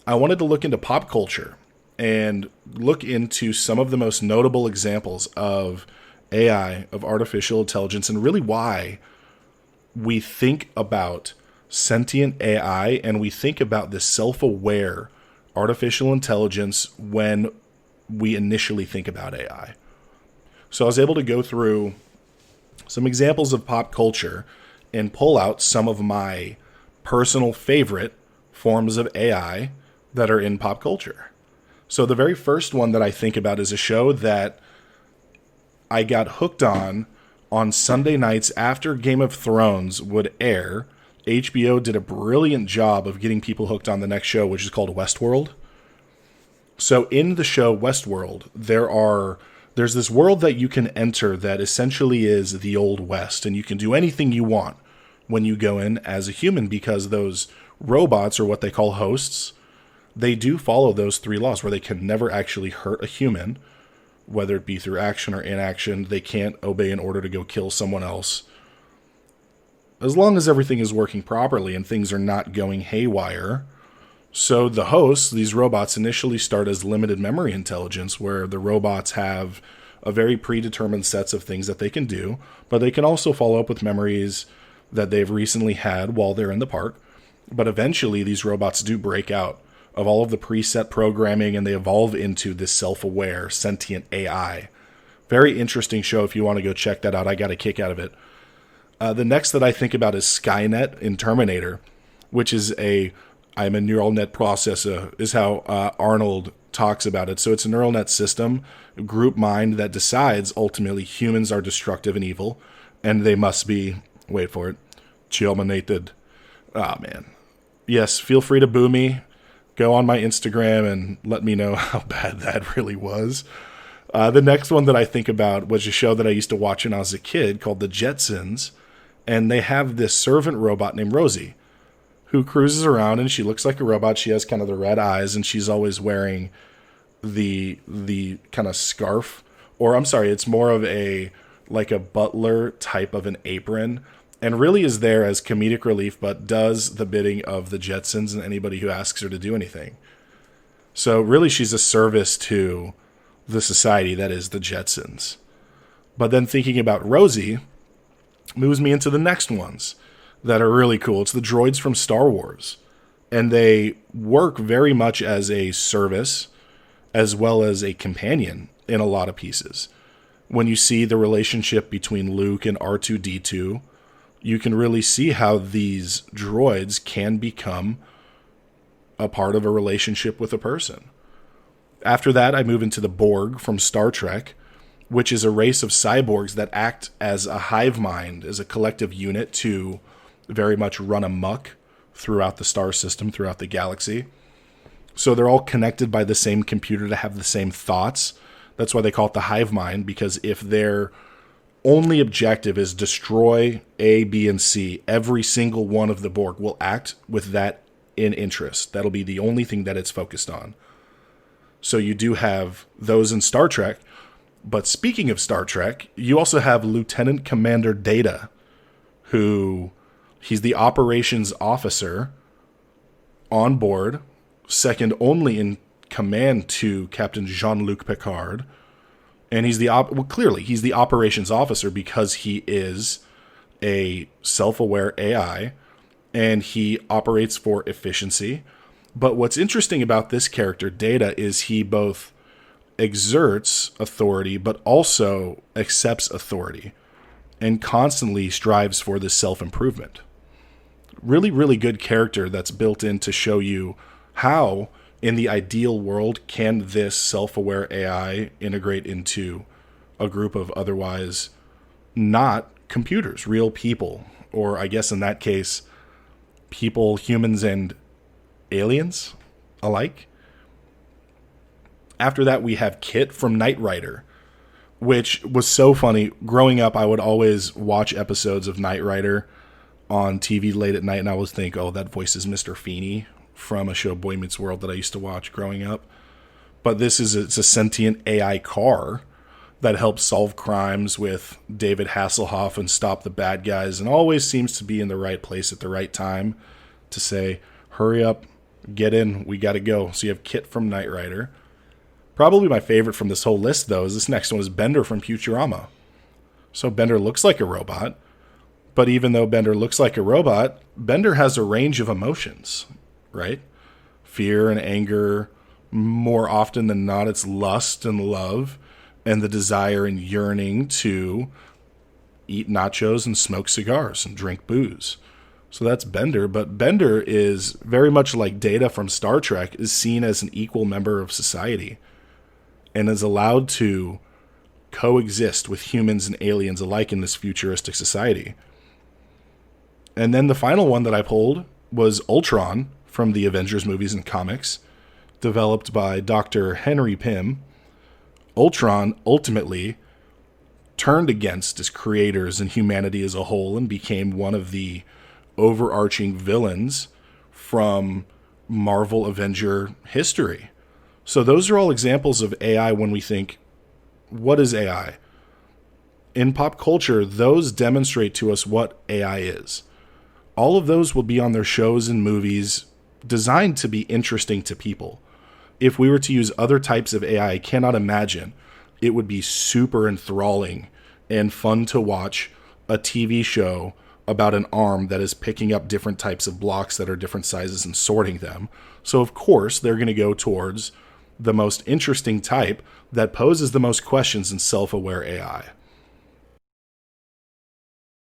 I wanted to look into pop culture and look into some of the most notable examples of AI, of artificial intelligence, and really why we think about sentient AI and we think about this self-aware artificial intelligence when we initially think about AI. So I was able to go through some examples of pop culture and pull out some of my personal favorite forms of AI that are in pop culture. So the very first one that I think about is a show that I got hooked on Sunday nights after Game of Thrones would air. HBO did a brilliant job of getting people hooked on the next show, which is called Westworld. So in the show Westworld, there's this world that you can enter that essentially is the Old West, and you can do anything you want when you go in as a human, because those robots, or what they call hosts, they do follow those 3 laws where they can never actually hurt a human, whether it be through action or inaction. They can't obey an order to go kill someone else. As long as everything is working properly and things are not going haywire. So the hosts, these robots, initially start as limited memory intelligence, where the robots have a very predetermined sets of things that they can do, but they can also follow up with memories that they've recently had while they're in the park. But eventually these robots do break out of all of the preset programming and they evolve into this self-aware, sentient AI. Very interesting show if you want to go check that out. I got a kick out of it. The next that I think about is Skynet in Terminator, which is I'm a neural net processor, is how Arnold talks about it. So it's a neural net system, a group mind that decides ultimately humans are destructive and evil, and they must be, wait for it, terminated. Ah, man. Yes, feel free to boo me. Go on my Instagram and let me know how bad that really was. The next one that I think about was a show that I used to watch when I was a kid called The Jetsons. And they have this servant robot named Rosie who cruises around, and she looks like a robot. She has kind of the red eyes, and she's always wearing the kind of scarf. Or I'm sorry, it's more of a butler type of an apron, and really is there as comedic relief, but does the bidding of the Jetsons and anybody who asks her to do anything. So really she's a service to the society that is the Jetsons. But then thinking about Rosie moves me into the next ones that are really cool. It's the droids from Star Wars. And they work very much as a service as well as a companion in a lot of pieces. When you see the relationship between Luke and R2-D2, you can really see how these droids can become a part of a relationship with a person. After that, I move into the Borg from Star Trek, which is a race of cyborgs that act as a hive mind, as a collective unit to very much run amok throughout the star system, throughout the galaxy. So they're all connected by the same computer to have the same thoughts. That's why they call it the hive mind, because if their only objective is destroy A, B, and C, every single one of the Borg will act with that in interest. That'll be the only thing that it's focused on. So you do have those in Star Trek. But speaking of Star Trek, you also have Lieutenant Commander Data, who he's the operations officer on board, second only in command to Captain Jean-Luc Picard. And he's clearly he's the operations officer because he is a self-aware AI and he operates for efficiency. But what's interesting about this character, Data, is he both exerts authority, but also accepts authority and constantly strives for this self-improvement. Really, really good character that's built in to show you how, in the ideal world, can this self-aware AI integrate into a group of otherwise not computers, real people, or I guess in that case, people, humans, and aliens alike. After that, we have Kit from Knight Rider, which was so funny. Growing up, I would always watch episodes of Knight Rider on TV late at night, and I always think, oh, that voice is Mr. Feeney from a show, Boy Meets World, that I used to watch growing up. But it's a sentient AI car that helps solve crimes with David Hasselhoff and stop the bad guys, and always seems to be in the right place at the right time to say, hurry up, Get in, we got to go. So you have Kit from Knight Rider. Probably my favorite from this whole list, though, is this next one is Bender from Futurama. So Bender looks like a robot, but even though Bender looks like a robot, Bender has a range of emotions, right? Fear and anger. More often than not, it's lust and love and the desire and yearning to eat nachos and smoke cigars and drink booze. So that's Bender, but Bender is very much like Data from Star Trek, is seen as an equal member of society and is allowed to coexist with humans and aliens alike in this futuristic society. And then the final one that I pulled was Ultron from the Avengers movies and comics, developed by Dr. Henry Pym. Ultron ultimately turned against his creators and humanity as a whole and became one of the overarching villains from Marvel Avenger history. So those are all examples of AI when we think, what is AI? In pop culture, those demonstrate to us what AI is. All of those will be on their shows and movies designed to be interesting to people. If we were to use other types of AI, I cannot imagine it would be super enthralling and fun to watch a TV show about an arm that is picking up different types of blocks that are different sizes and sorting them. So of course, they're going to go towards the most interesting type that poses the most questions in self-aware AI.